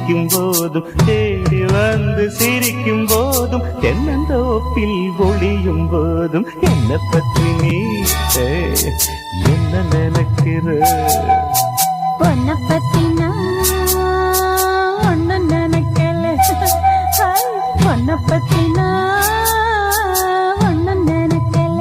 துடிக்கும் போதும் தேடி வந்து சிரிக்கும் போதும் தென்னந்தோப்பில் ஒளியும் போதும் என்ன பற்றி நீ என்ன நினைக்கிற? உன்னை பத்தி நான் ஒண்ணு நினைக்கல. உன்னை பத்தி நான் ஒண்ணு நினைக்கல.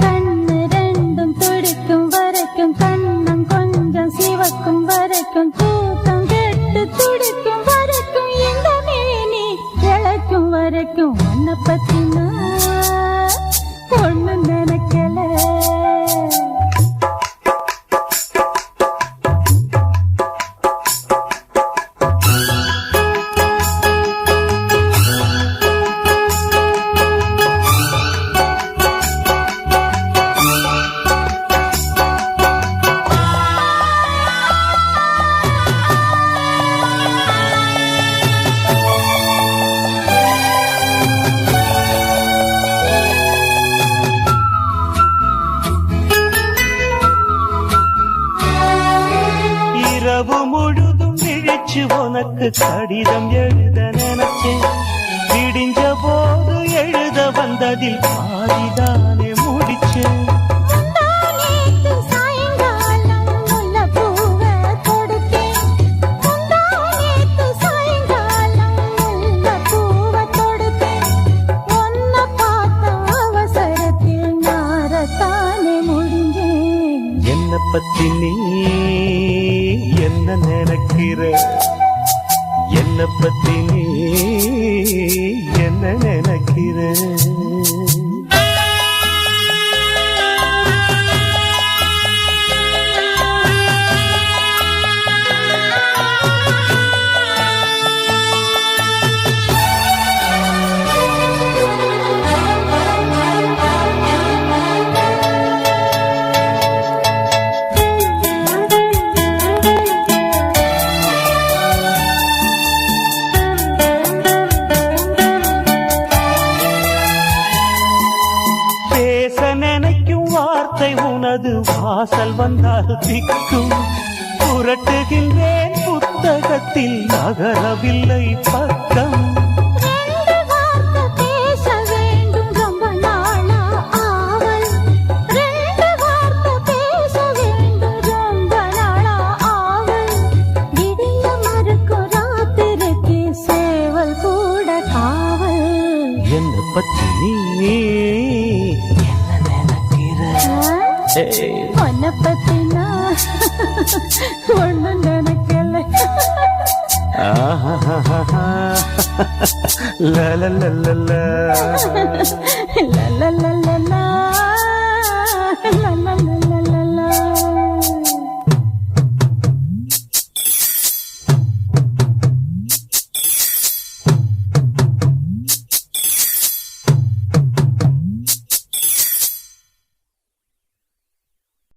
கண்ணு ரெண்டும் துடிக்கும் வரைக்கும் கண்ணம் கொஞ்சம் சிவக்கும் வரைக்கும் தூக்கம் கெட்டு துடிக்கும் வரைக்கும் இந்த மேனி இழைக்கும் வரைக்கும் உன்னை பத்தி நான் ஒண்ணு நினைக்கல. இரவு முழுதும் விழிச்சு உனக்கு கடிதம் எழுத நினைச்சேன். விடிஞ்ச போது எழுத வந்ததில் பாதிதானே முடிச்சேன். என்ன பத்தி நீ என்ன நினைக்கிற? என்ன பத்தி நீ என்ன நினைக்கிற? உனது வாசல் வந்தால் திக்கும் புரட்டுகின்றேன் புத்தகத்தில் நகரவில்லை பக்கம். என்ன பத்தி நீ உன்னை பத்தி நான் ஒண்ணு நினைக்கல. la la la la la